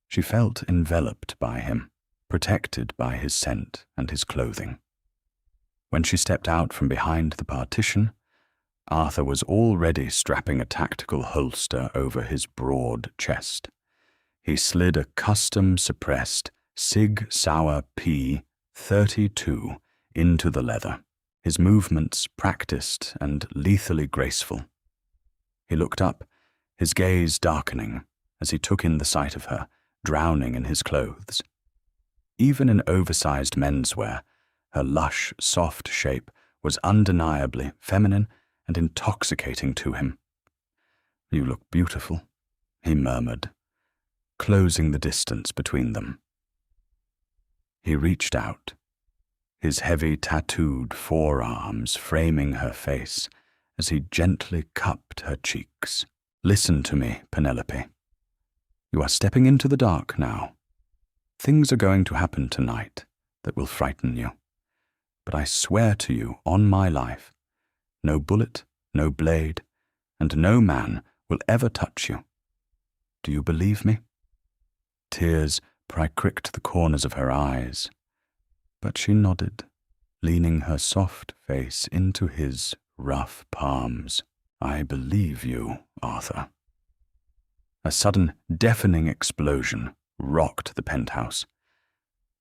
She felt enveloped by him, protected by his scent and his clothing. When she stepped out from behind the partition, Arthur was already strapping a tactical holster over his broad chest. He slid a custom-suppressed Sig Sauer P-32 into the leather, his movements practiced and lethally graceful. He looked up, his gaze darkening as he took in the sight of her, drowning in his clothes. Even in oversized menswear, her lush, soft shape was undeniably feminine and intoxicating to him. "You look beautiful," he murmured, closing the distance between them. He reached out, his heavy tattooed forearms framing her face as he gently cupped her cheeks. "Listen to me, Penelope. You are stepping into the dark now. Things are going to happen tonight that will frighten you. But I swear to you, on my life, no bullet, no blade, and no man will ever touch you. Do you believe me?" Tears pricked the corners of her eyes, but she nodded, leaning her soft face into his rough palms. "I believe you, Arthur." A sudden, deafening explosion rocked the penthouse.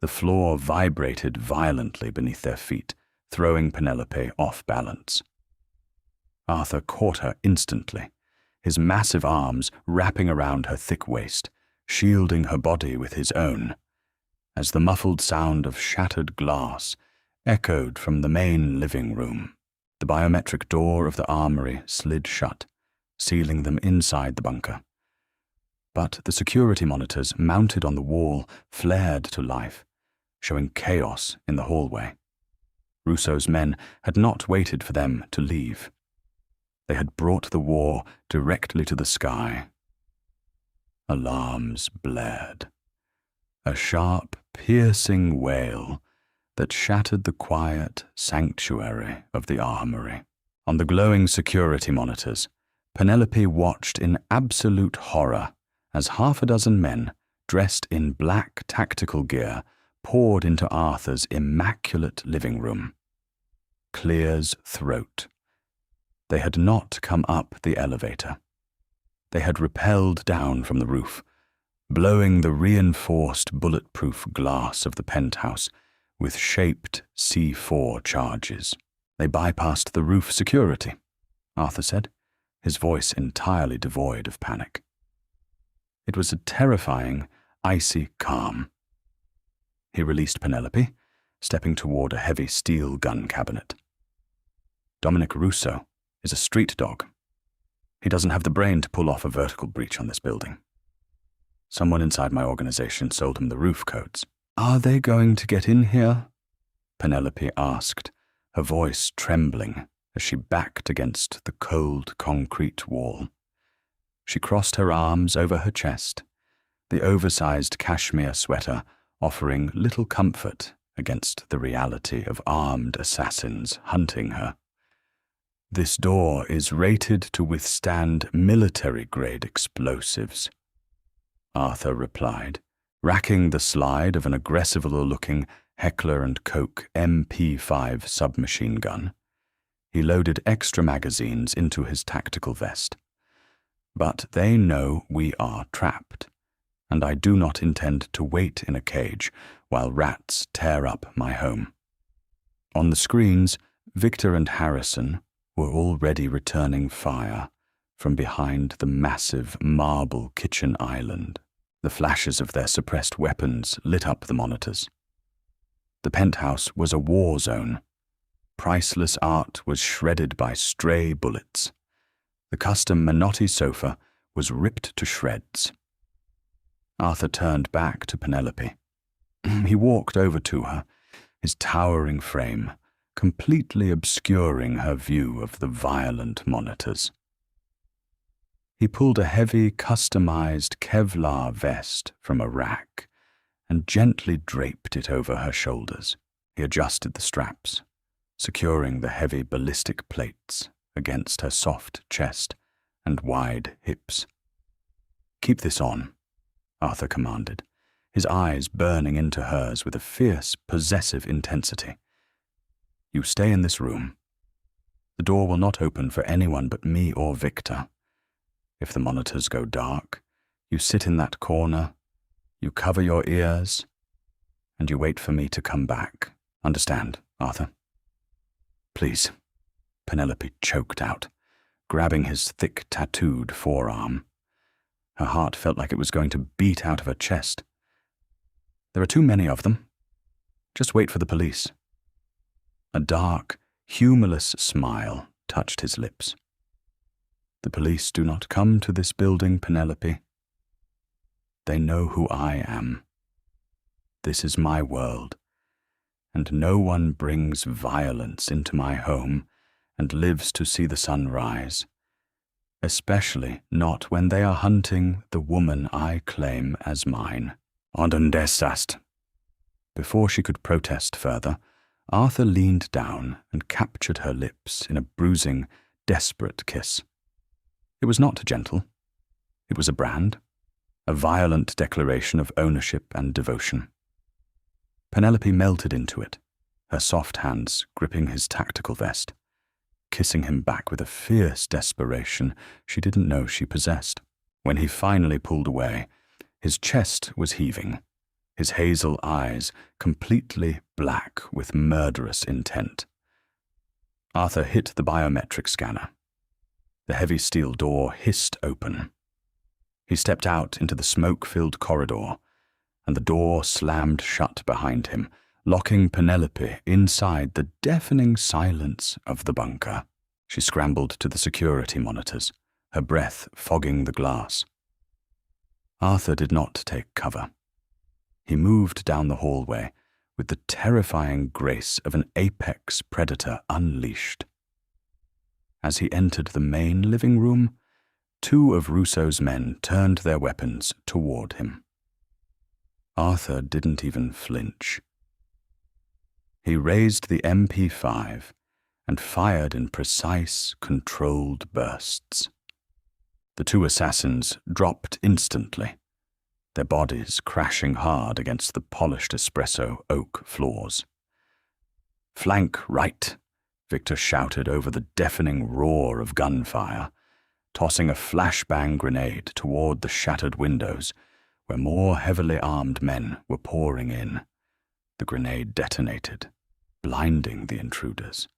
The floor vibrated violently beneath their feet, throwing Penelope off balance. Arthur caught her instantly, his massive arms wrapping around her thick waist, shielding her body with his own. As the muffled sound of shattered glass echoed from the main living room, the biometric door of the armory slid shut, sealing them inside the bunker. But the security monitors mounted on the wall flared to life, showing chaos in the hallway. Russo's men had not waited for them to leave. They had brought the war directly to the sky. Alarms blared. A sharp, piercing wail that shattered the quiet sanctuary of the armory. On the glowing security monitors, Penelope watched in absolute horror as half a dozen men, dressed in black tactical gear, poured into Arthur's immaculate living room. Clear's throat. They had not come up the elevator. They had rappelled down from the roof, blowing the reinforced bulletproof glass of the penthouse with shaped C4 charges. "They bypassed the roof security," Arthur said, his voice entirely devoid of panic. It was a terrifying, icy calm. He released Penelope, stepping toward a heavy steel gun cabinet. "Dominic Russo is a street dog. He doesn't have the brain to pull off a vertical breach on this building. Someone inside my organization sold him the roof codes." "Are they going to get in here?" Penelope asked, her voice trembling as she backed against the cold concrete wall. She crossed her arms over her chest, the oversized cashmere sweater offering little comfort against the reality of armed assassins hunting her. "This door is rated to withstand military-grade explosives," Arthur replied, racking the slide of an aggressive-looking Heckler & Koch MP5 submachine gun. He loaded extra magazines into his tactical vest. "But they know we are trapped, and I do not intend to wait in a cage while rats tear up my home." On the screens, Victor and Harrison were already returning fire from behind the massive marble kitchen island. The flashes of their suppressed weapons lit up the monitors. The penthouse was a war zone. Priceless art was shredded by stray bullets. The custom Menotti sofa was ripped to shreds. Arthur turned back to Penelope. He walked over to her, his towering frame completely obscuring her view of the violent monitors. He pulled a heavy, customized Kevlar vest from a rack and gently draped it over her shoulders. He adjusted the straps, securing the heavy ballistic plates against her soft chest and wide hips. "Keep this on," Arthur commanded, his eyes burning into hers with a fierce, possessive intensity. "You stay in this room. The door will not open for anyone but me or Victor. If the monitors go dark, You sit in that corner, you cover your ears, and you wait for me to come back. Understand, Arthur? Please, Penelope choked out, grabbing his thick tattooed forearm. Her heart felt like it was going to beat out of her chest. There are too many of them. Just wait for the police. A dark, humorless smile touched his lips. The police do not come to this building, Penelope. They know who I am. This is my world, and no one brings violence into my home and lives to see the sun rise, especially not when they are hunting the woman I claim as mine. Ondendesast. Before she could protest further, Arthur leaned down and captured her lips in a bruising, desperate kiss. It was not gentle. It was a brand, a violent declaration of ownership and devotion. Penelope melted into it, her soft hands gripping his tactical vest, kissing him back with a fierce desperation she didn't know she possessed. When he finally pulled away, his chest was heaving, his hazel eyes completely black with murderous intent. Arthur hit the biometric scanner. The heavy steel door hissed open. He stepped out into the smoke-filled corridor, and the door slammed shut behind him, locking Penelope inside the deafening silence of the bunker. She scrambled to the security monitors, her breath fogging the glass. Arthur did not take cover. He moved down the hallway with the terrifying grace of an apex predator unleashed. As he entered the main living room, two of Rousseau's men turned their weapons toward him. Arthur didn't even flinch. He raised the MP5 and fired in precise, controlled bursts. The two assassins dropped instantly, their bodies crashing hard against the polished espresso oak floors. "Flank right," Victor shouted over the deafening roar of gunfire, tossing a flashbang grenade toward the shattered windows where more heavily armed men were pouring in. The grenade detonated, blinding the intruders.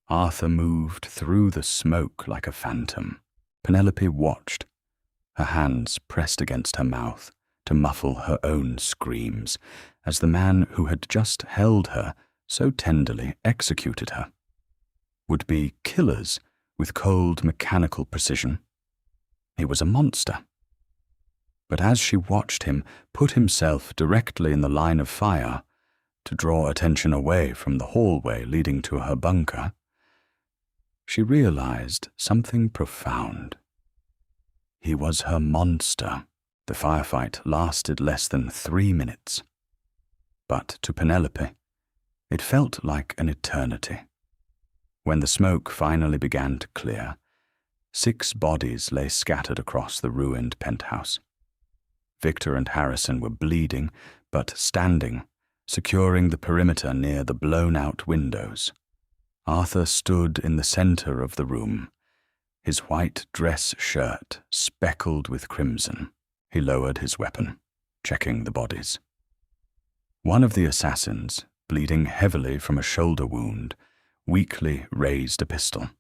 Arthur moved through the smoke like a phantom. Penelope watched, her hands pressed against her mouth to muffle her own screams as the man who had just held her so tenderly executed her. Would-be killers with cold mechanical precision. He was a monster. But as she watched him put himself directly in the line of fire to draw attention away from the hallway leading to her bunker, she realized something profound. He was her monster. The firefight lasted less than 3 minutes. But to Penelope, it felt like an eternity. When the smoke finally began to clear, 6 bodies lay scattered across the ruined penthouse. Victor and Harrison were bleeding, but standing, securing the perimeter near the blown-out windows. Arthur stood in the center of the room, his white dress shirt speckled with crimson. He lowered his weapon, checking the bodies. One of the assassins, bleeding heavily from a shoulder wound, weakly raised a pistol.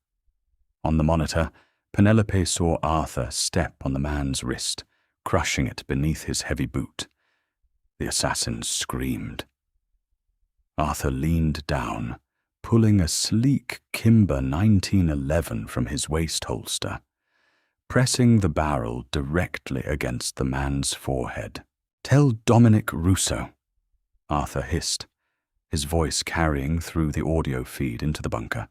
On the monitor, Penelope saw Arthur step on the man's wrist, crushing it beneath his heavy boot. The assassin screamed. Arthur leaned down, pulling a sleek Kimber 1911 from his waist holster, pressing the barrel directly against the man's forehead. "Tell Dominic Rousseau," Arthur hissed, his voice carrying through the audio feed into the bunker,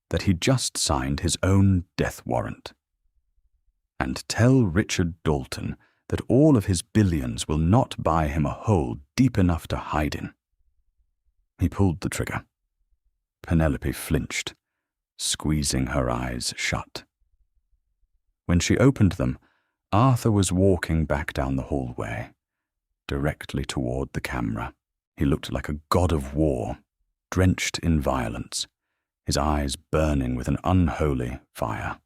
that he just signed his own death warrant. "And tell Richard Dalton that all of his billions will not buy him a hole deep enough to hide in." He pulled the trigger. Penelope flinched, squeezing her eyes shut. When she opened them, Arthur was walking back down the hallway, directly toward the camera. He looked like a god of war, drenched in violence, his eyes burning with an unholy fire.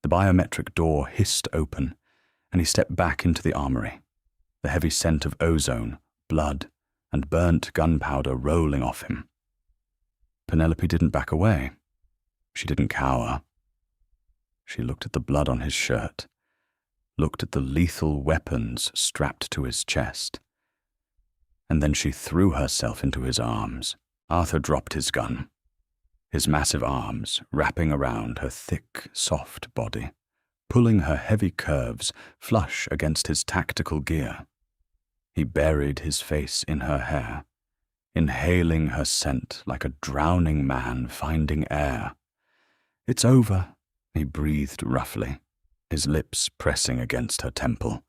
The biometric door hissed open, and he stepped back into the armory, the heavy scent of ozone, blood, and burnt gunpowder rolling off him. Penelope didn't back away. She didn't cower. She looked at the blood on his shirt, looked at the lethal weapons strapped to his chest, and then she threw herself into his arms. Arthur dropped his gun, his massive arms wrapping around her thick, soft body, pulling her heavy curves flush against his tactical gear. He buried his face in her hair, inhaling her scent like a drowning man finding air. "It's over," he breathed roughly, his lips pressing against her temple.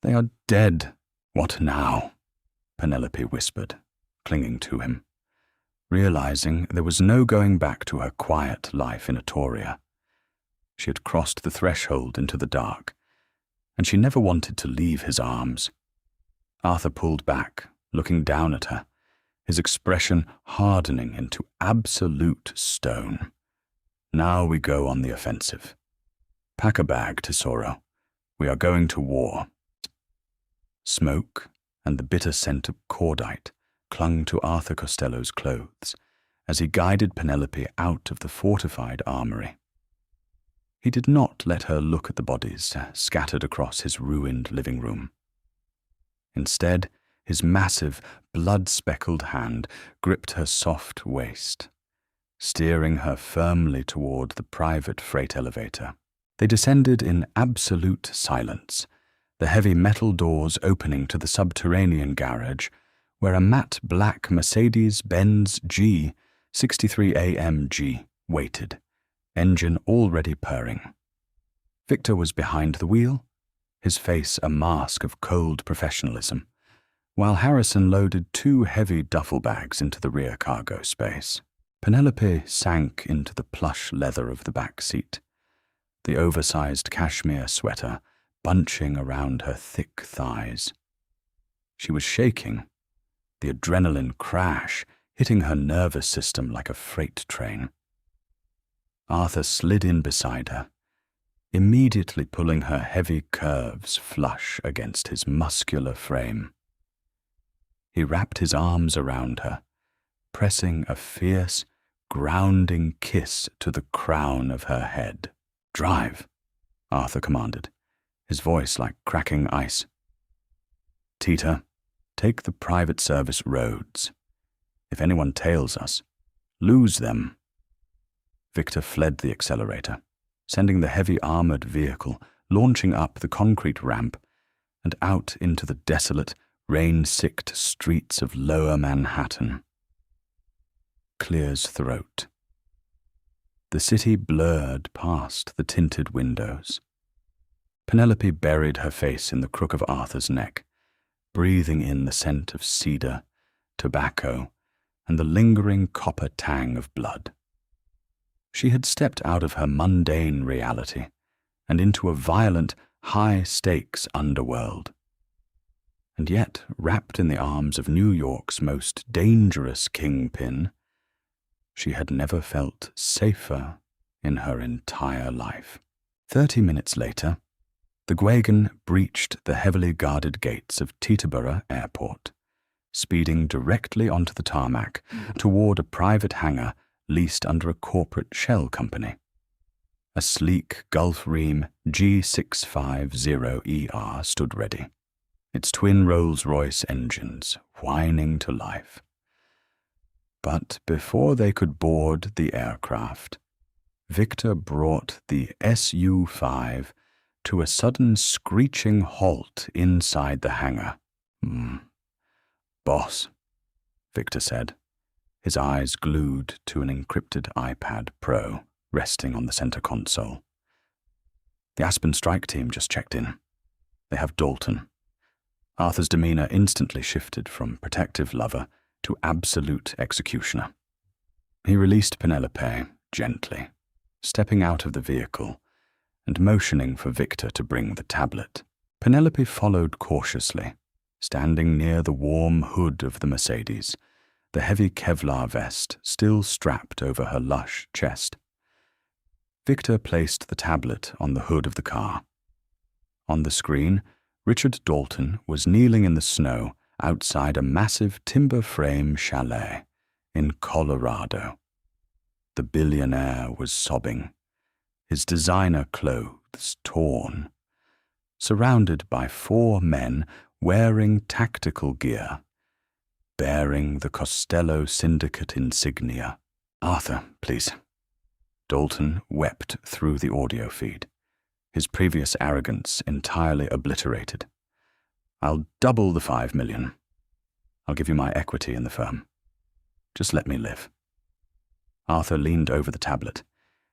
"They are dead. What now?" Penelope whispered, clinging to him, realizing there was no going back to her quiet life in Etoria. She had crossed the threshold into the dark, and she never wanted to leave his arms. Arthur pulled back, looking down at her, his expression hardening into absolute stone. "Now we go on the offensive. Pack a bag, Tesoro. We are going to war." Smoke and the bitter scent of cordite clung to Arthur Costello's clothes as he guided Penelope out of the fortified armory. He did not let her look at the bodies scattered across his ruined living room. Instead, his massive, blood-speckled hand gripped her soft waist, steering her firmly toward the private freight elevator. They descended in absolute silence, the heavy metal doors opening to the subterranean garage where a matte black Mercedes-Benz G63 waited, engine already purring. Victor was behind the wheel, his face a mask of cold professionalism, while Harrison loaded 2 heavy duffel bags into the rear cargo space. Penelope sank into the plush leather of the back seat, the oversized cashmere sweater bunching around her thick thighs. She was shaking, the adrenaline crash hitting her nervous system like a freight train. Arthur slid in beside her, immediately pulling her heavy curves flush against his muscular frame. He wrapped his arms around her, pressing a fierce, grounding kiss to the crown of her head. "Drive," Arthur commanded, his voice like cracking ice. "Tita, take the private service roads. If anyone tails us, lose them." Victor fled the accelerator, sending the heavy armored vehicle launching up the concrete ramp and out into the desolate, rain-sicked streets of lower Manhattan. Clear's throat. The city blurred past the tinted windows. Penelope buried her face in the crook of Arthur's neck, breathing in the scent of cedar, tobacco, and the lingering copper tang of blood. She had stepped out of her mundane reality and into a violent, high-stakes underworld. And yet, wrapped in the arms of New York's most dangerous kingpin, she had never felt safer in her entire life. 30 minutes later, the Gwagon breached the heavily guarded gates of Teterboro Airport, speeding directly onto the tarmac toward a private hangar leased under a corporate shell company. A sleek Gulfstream G650ER stood ready, its twin Rolls-Royce engines whining to life. But before they could board the aircraft, Victor brought the Su-5 to a sudden screeching halt inside the hangar. "Boss," Victor said, his eyes glued to an encrypted iPad Pro resting on the center console. "The Aspen strike team just checked in. They have Dalton." Arthur's demeanor instantly shifted from protective lover to absolute executioner. He released Penelope gently, stepping out of the vehicle and motioning for Victor to bring the tablet. Penelope followed cautiously, standing near the warm hood of the Mercedes, the heavy Kevlar vest still strapped over her lush chest. Victor placed the tablet on the hood of the car. On the screen, Richard Dalton was kneeling in the snow outside a massive timber frame chalet in Colorado. The billionaire was sobbing, his designer clothes torn, surrounded by 4 men wearing tactical gear, bearing the Costello Syndicate insignia. "Arthur, please." Dalton wept through the audio feed, his previous arrogance entirely obliterated. "I'll double the $5 million. I'll give you my equity in the firm. Just let me live." Arthur leaned over the tablet,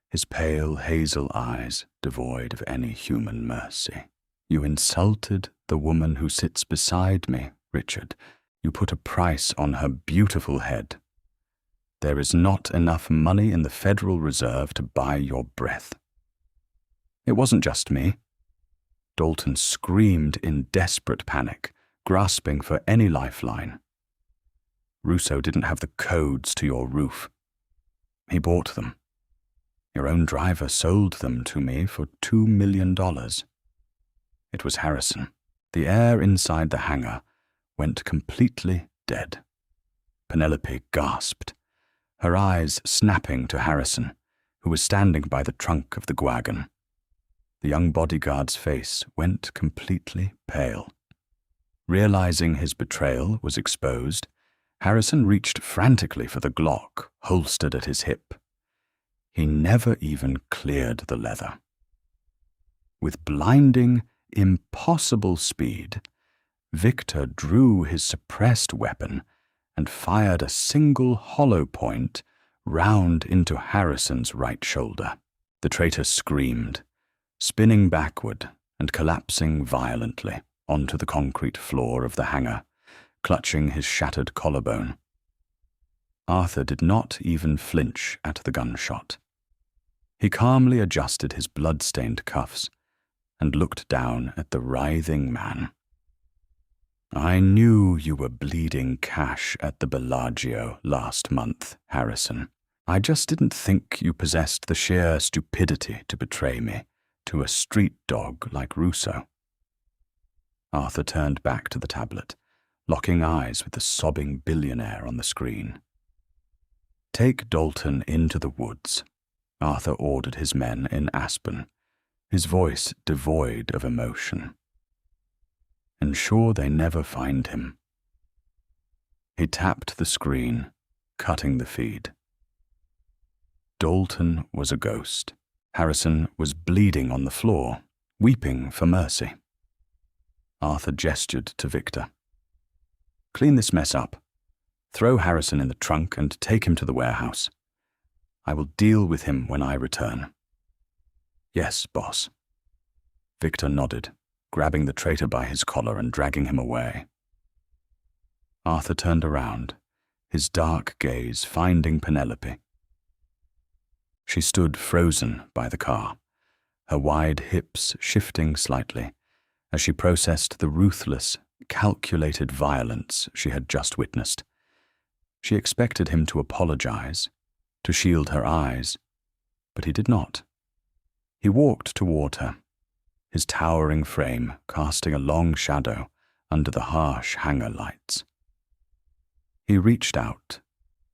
his pale hazel eyes devoid of any human mercy. "You insulted the woman who sits beside me, Richard. You put a price on her beautiful head. There is not enough money in the Federal Reserve to buy your breath." "It wasn't just me." Dalton screamed in desperate panic, grasping for any lifeline. "Russo didn't have the codes to your roof. He bought them. Your own driver sold them to me for $2 million. It was Harrison." The air inside the hangar went completely dead. Penelope gasped, her eyes snapping to Harrison, who was standing by the trunk of the wagon. The young bodyguard's face went completely pale. Realizing his betrayal was exposed, Harrison reached frantically for the Glock holstered at his hip. He never even cleared the leather. With blinding, impossible speed, Victor drew his suppressed weapon and fired a single hollow point round into Harrison's right shoulder. The traitor screamed, spinning backward and collapsing violently onto the concrete floor of the hangar, clutching his shattered collarbone. Arthur did not even flinch at the gunshot. He calmly adjusted his blood-stained cuffs and looked down at the writhing man. "I knew you were bleeding cash at the Bellagio last month, Harrison. I just didn't think you possessed the sheer stupidity to betray me to a street dog like Russo." Arthur turned back to the tablet, locking eyes with the sobbing billionaire on the screen. "Take Dalton into the woods," Arthur ordered his men in Aspen, his voice devoid of emotion. "Ensure they never find him." He tapped the screen, cutting the feed. Dalton was a ghost. Harrison was bleeding on the floor, weeping for mercy. Arthur gestured to Victor. "Clean this mess up. Throw Harrison in the trunk and take him to the warehouse. I will deal with him when I return." "Yes, boss." Victor nodded, grabbing the traitor by his collar and dragging him away. Arthur turned around, his dark gaze finding Penelope. She stood frozen by the car, her wide hips shifting slightly as she processed the ruthless, calculated violence she had just witnessed. She expected him to apologize, to shield her eyes, but he did not. He walked toward her, his towering frame casting a long shadow under the harsh hangar lights. He reached out,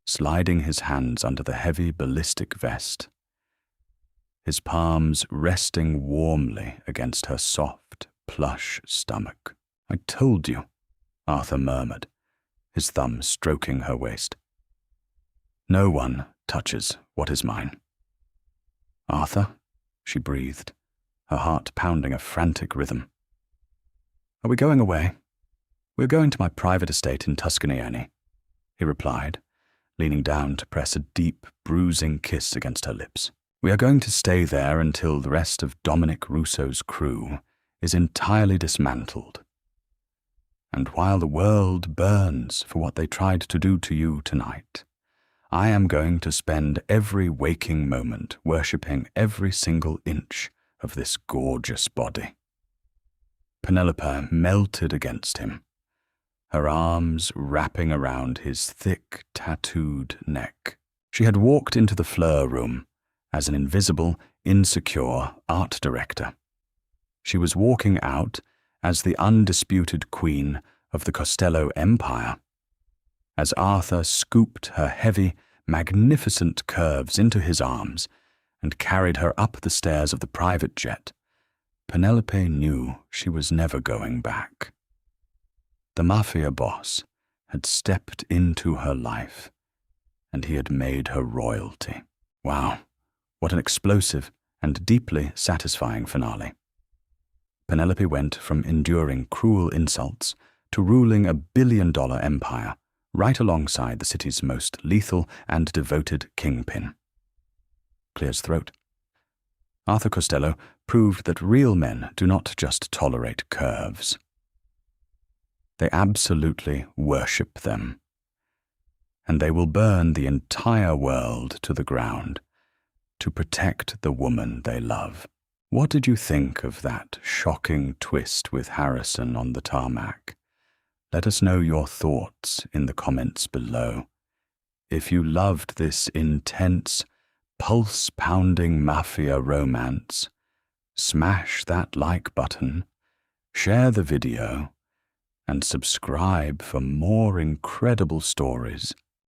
sliding his hands under the heavy ballistic vest, his palms resting warmly against her soft, plush stomach. "I told you," Arthur murmured, his thumb stroking her waist. "No one touches what is mine." "Arthur," she breathed, her heart pounding a frantic rhythm. "Are we going away?" "We're going to my private estate in Tuscany, Annie," he replied, leaning down to press a deep, bruising kiss against her lips. "We are going to stay there until the rest of Dominic Russo's crew is entirely dismantled. And while the world burns for what they tried to do to you tonight, I am going to spend every waking moment worshipping every single inch of this gorgeous body." Penelope melted against him, her arms wrapping around his thick, tattooed neck. She had walked into the Fleur room as an invisible, insecure art director. She was walking out as the undisputed queen of the Costello Empire. As Arthur scooped her heavy, magnificent curves into his arms and carried her up the stairs of the private jet, Penelope knew she was never going back. The Mafia Boss had stepped into her life, and he had made her royalty. Wow, what an explosive and deeply satisfying finale. Penelope went from enduring cruel insults to ruling a billion-dollar empire right alongside the city's most lethal and devoted kingpin. Clears throat. Arthur Costello proved that real men do not just tolerate curves. They absolutely worship them. And they will burn the entire world to the ground to protect the woman they love. What did you think of that shocking twist with Harrison on the tarmac? Let us know your thoughts in the comments below. If you loved this intense, pulse-pounding mafia romance, smash that like button, share the video, and subscribe for more incredible stories